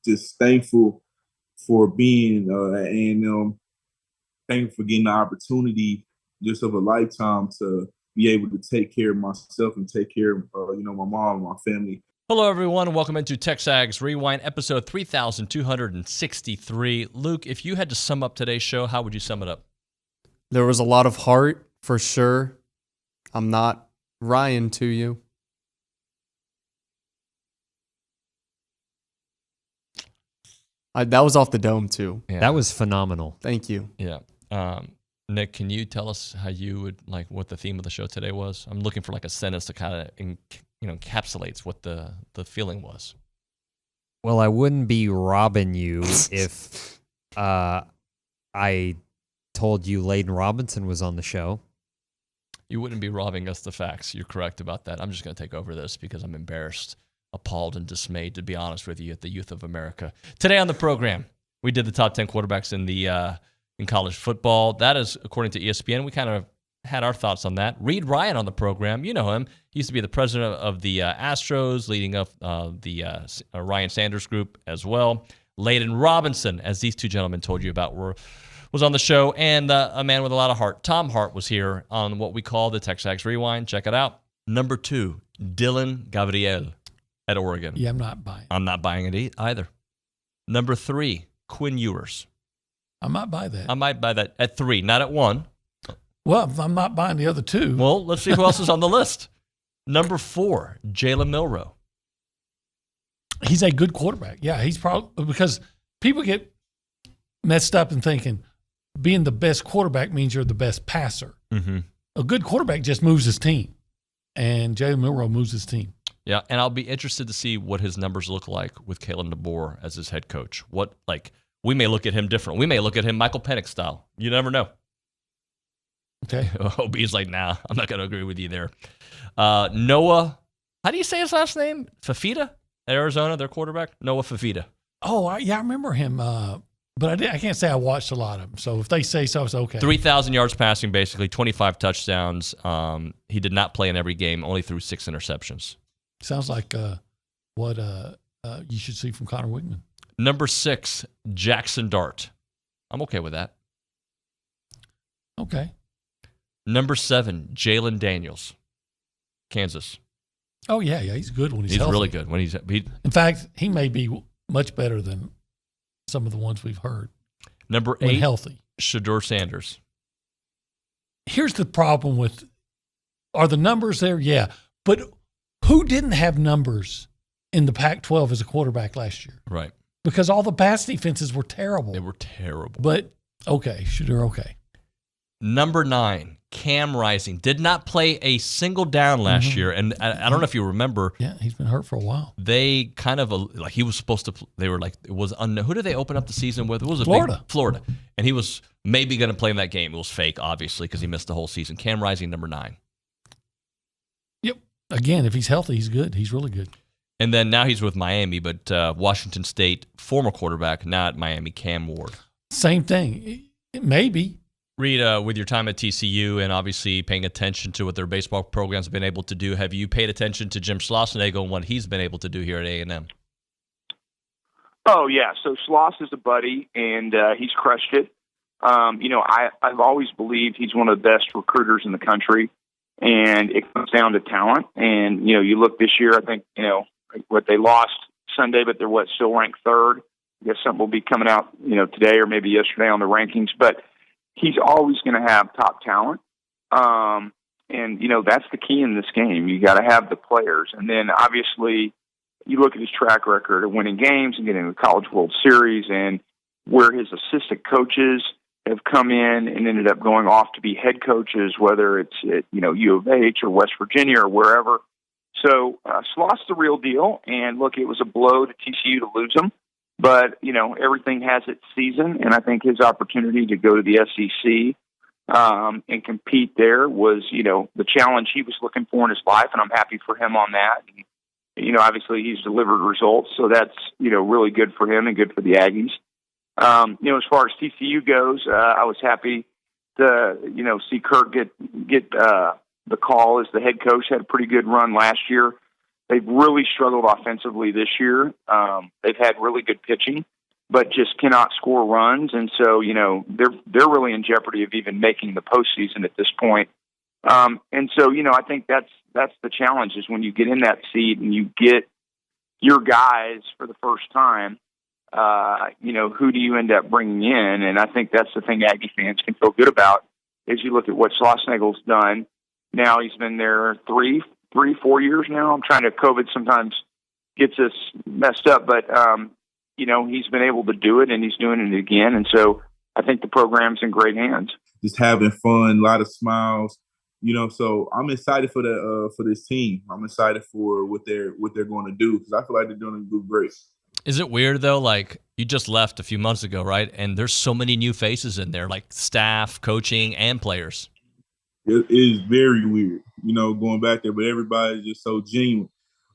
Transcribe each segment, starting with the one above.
just thankful for being at A&M, thankful for getting the opportunity just of a lifetime to be able to take care of myself and take care of, my mom and my family. Hello, everyone, and welcome into TexAgs Rewind, episode 3263. Luke, if you had to sum up today's show, how would you sum it up? There was a lot of heart, for sure. I'm not Ryan to you. That was off the dome, too. Yeah. That was phenomenal. Thank you. Yeah. Nick, can you tell us how you would, what the theme of the show today was? I'm looking for, a sentence to kind of, encapsulates what the feeling was. Well, I wouldn't be robbing you if I told you Layden Robinson was on the show. You wouldn't be robbing us the facts. You're correct about that. I'm just going to take over this because I'm embarrassed, appalled, and dismayed, to be honest with you, at the youth of America. Today on the program, we did the top 10 quarterbacks in college football. That is, according to ESPN. We kind of had our thoughts on that. Reid Ryan on the program. You know him. He used to be the president of the Astros, leading up the Ryan Sanders group as well. Layden Robinson, as these two gentlemen told you about, was on the show, and a man with a lot of heart. Tom Hart was here on what we call the TexAgs Rewind. Check it out. Number 2, Dylan Gabriel at Oregon. Yeah, I'm not buying it. I'm not buying it either. Number 3, Quinn Ewers. I might buy that. I might buy that at 3, not at 1. Well, I'm not buying the other 2. Well, let's see who else is on the list. Number 4, Jalen Milroe. He's a good quarterback. Yeah, he's probably, because people get messed up in thinking being the best quarterback means you're the best passer. Mm-hmm. A good quarterback just moves his team, and Jalen Milroe moves his team. Yeah, and I'll be interested to see what his numbers look like with Kalen DeBoer as his head coach. We may look at him different. We may look at him Michael Penix style. You never know. Okay. OB's like, nah, I'm not going to agree with you there. Noah, how do you say his last name? Fafita at Arizona, their quarterback? Noah Fafita. Oh, I remember him, but I can't say I watched a lot of them. So if they say so, it's okay. 3,000 yards passing, basically, 25 touchdowns. He did not play in every game, only threw 6 interceptions. Sounds like what you should see from Connor Wickman. Number 6, Jackson Dart. I'm okay with that. Okay. Number 7, Jalen Daniels, Kansas. Oh, yeah, he's good when he's healthy. He's really good when In fact, he may be much better than some of the ones we've heard. Number 8, healthy. Shedeur Sanders. Here's the problem with, are the numbers there? Yeah, but who didn't have numbers in the Pac-12 as a quarterback last year? Right. Because all the pass defenses were terrible. They were terrible. But, okay, Shedeur, okay. Number 9, Cam Rising. Did not play a single down last year. And I don't know if you remember. Yeah, he's been hurt for a while. They kind of, he was supposed to, they were like, it was unknown. Who did they open up the season with? It was Florida. Florida. And he was maybe going to play in that game. It was fake, obviously, because he missed the whole season. Cam Rising, number 9. Yep. Again, if he's healthy, he's good. He's really good. And then now he's with Miami, but Washington State, former quarterback, now at Miami, Cam Ward. Same thing. Maybe. Reid, with your time at TCU and obviously paying attention to what their baseball programs have been able to do, have you paid attention to Jim Schlossnagle and what he's been able to do here at A&M? Oh, yeah. So Schloss is a buddy, and he's crushed it. I've always believed he's one of the best recruiters in the country, and it comes down to talent. And, you look this year, I think, what they lost Sunday, but they're still ranked 3rd. I guess something will be coming out, today or maybe yesterday on the rankings. But he's always going to have top talent. And, that's the key in this game. You got to have the players. And then, obviously, you look at his track record of winning games and getting the College World Series and where his assistant coaches have come in and ended up going off to be head coaches, whether it's at, U of H or West Virginia or wherever. So Schloss the real deal. And, look, it was a blow to TCU to lose him. But, everything has its season, and I think his opportunity to go to the SEC and compete there was, the challenge he was looking for in his life, and I'm happy for him on that. And, obviously he's delivered results, so that's, really good for him and good for the Aggies. As far as TCU goes, I was happy to, see Kirk get the call as the head coach. Had a pretty good run last year. They've really struggled offensively this year. They've had really good pitching, but just cannot score runs. And so, they're really in jeopardy of even making the postseason at this point. And so, I think that's the challenge is when you get in that seat and you get your guys for the first time, who do you end up bringing in? And I think that's the thing Aggie fans can feel good about is you look at what Schlossnagel's done. Now he's been there 4 years now. I'm trying to, COVID sometimes gets us messed up, but, he's been able to do it and he's doing it again. And so I think the program's in great hands. Just having fun, a lot of smiles, so I'm excited for this team. I'm excited for what they're going to do because I feel like they're doing great. Is it weird though? Like you just left a few months ago, right? And there's so many new faces in there, like staff, coaching, and players. It is very weird, going back there, but everybody's just so genuine,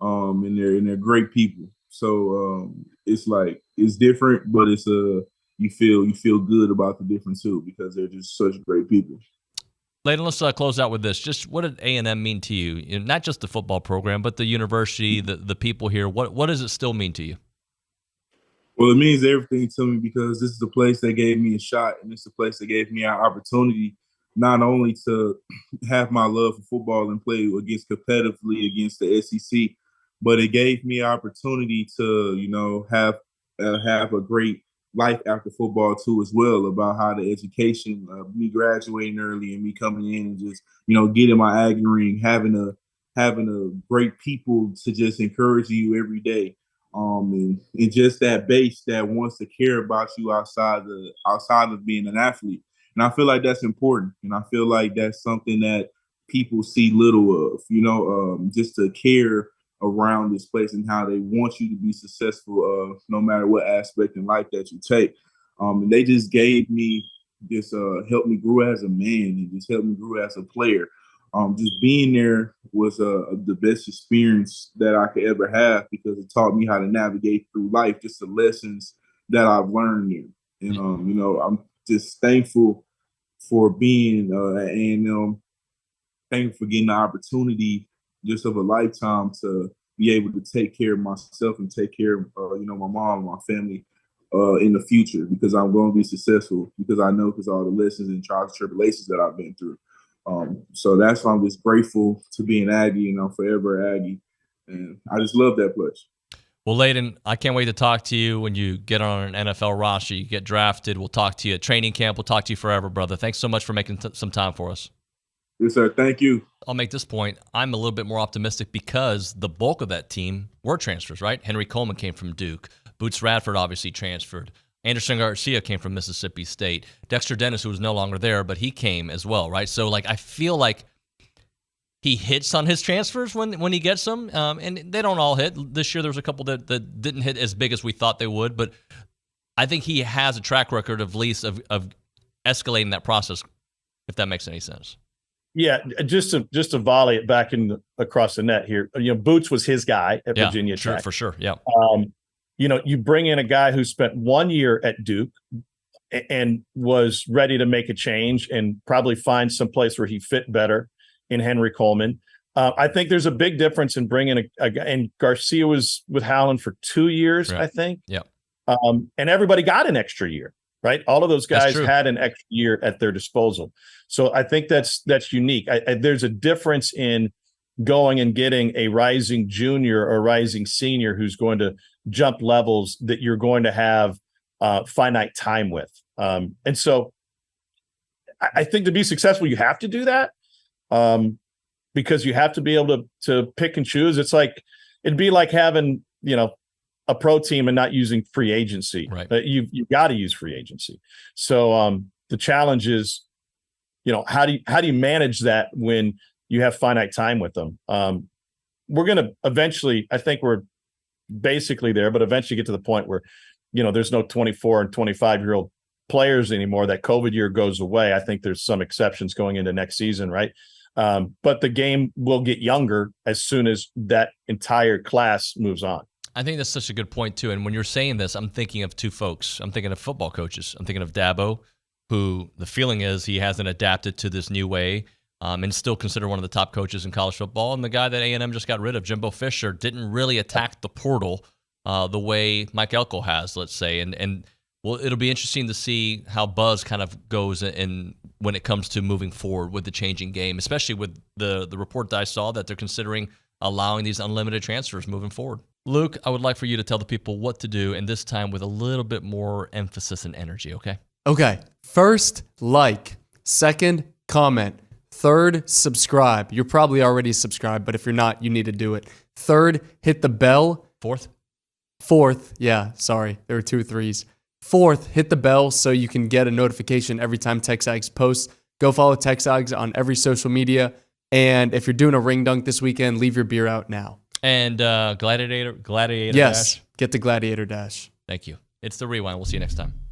and they're great people. So it's like it's different, but it's you feel good about the difference too because they're just such great people. Layden, let's close out with this. Just what did A&M mean to you? Not just the football program, but the university, the people here. What does it still mean to you? Well, it means everything to me because this is the place that gave me a shot, and it's the place that gave me an opportunity not only to have my love for football and play competitively against the SEC, but it gave me an opportunity to, have a great life after football too as well, about how the education of me graduating early and me coming in and just, getting my Aggie ring, having a great people to just encourage you every day. And just that base that wants to care about you outside of being an athlete. And I feel like that's important. And I feel like that's something that people see little of, just to care around this place and how they want you to be successful, no matter what aspect in life that you take. And they just gave me this, helped me grow as a man and just helped me grow as a player. Just being there was the best experience that I could ever have because it taught me how to navigate through life, just the lessons that I've learned there. And, I'm just thankful for being at A&M, thankful for getting the opportunity just of a lifetime to be able to take care of myself and take care of, my mom and my family in the future because I'm going to be successful because I know because all the lessons and trials and tribulations that I've been through. So that's why I'm just grateful to be an Aggie, and I'm forever Aggie. And I just love that place. Well, Layden, I can't wait to talk to you when you get on an NFL roster, you get drafted. We'll talk to you at training camp. We'll talk to you forever, brother. Thanks so much for making some time for us. Yes, sir. Thank you. I'll make this point. I'm a little bit more optimistic because the bulk of that team were transfers, right? Henry Coleman came from Duke. Boots Radford obviously transferred. Anderson Garcia came from Mississippi State. Dexter Dennis, who was no longer there, but he came as well, right? So, I feel like he hits on his transfers when he gets them, and they don't all hit. This year there was a couple that didn't hit as big as we thought they would, but I think he has a track record of escalating that process, if that makes any sense. Yeah, just to volley it back across the net here. Boots was his guy at Virginia Tech. For sure. Yeah. You bring in a guy who spent 1 year at Duke and was ready to make a change and probably find some place where he fit better in Henry Coleman. I think there's a big difference in bringing a guy. And Garcia was with Howland for 2 years, right. I think. Yeah. And everybody got an extra year, right? All of those guys had an extra year at their disposal. So I think that's unique. There's a difference in going and getting a rising junior or rising senior who's going to jump levels that you're going to have finite time with. And so I think to be successful, you have to do that because you have to be able to pick and choose. It'd be like having, a pro team and not using free agency. Right. You've got to use free agency. So the challenge is, how do you manage that when you have finite time with them? We're going to eventually, I think we're basically there, but eventually get to the point where, there's no 24 and 25-year-old players anymore. That COVID year goes away. I think there's some exceptions going into next season, right? But the game will get younger as soon as that entire class moves on. I think that's such a good point, too. And when you're saying this, I'm thinking of two folks. I'm thinking of football coaches. I'm thinking of Dabo, who the feeling is he hasn't adapted to this new way and still considered one of the top coaches in college football. And the guy that A&M just got rid of, Jimbo Fisher, didn't really attack the portal the way Mike Elko has, let's say. And well, it'll be interesting to see how buzz kind of goes in when it comes to moving forward with the changing game, especially with the report that I saw that they're considering allowing these unlimited transfers moving forward. Luke, I would like for you to tell the people what to do, and this time with a little bit more emphasis and energy, okay? Okay. First, like. Second, comment. Third, subscribe. You're probably already subscribed, but if you're not, you need to do it. Third, hit the bell. Fourth, yeah, sorry. There were 2 3s. Fourth, hit the bell so you can get a notification every time TexAgs posts. Go follow TexAgs on every social media. And if you're doing a ring dunk this weekend, leave your beer out now. And Gladiator yes, Dash? Get the Gladiator Dash. Thank you. It's The Rewind. We'll see you next time.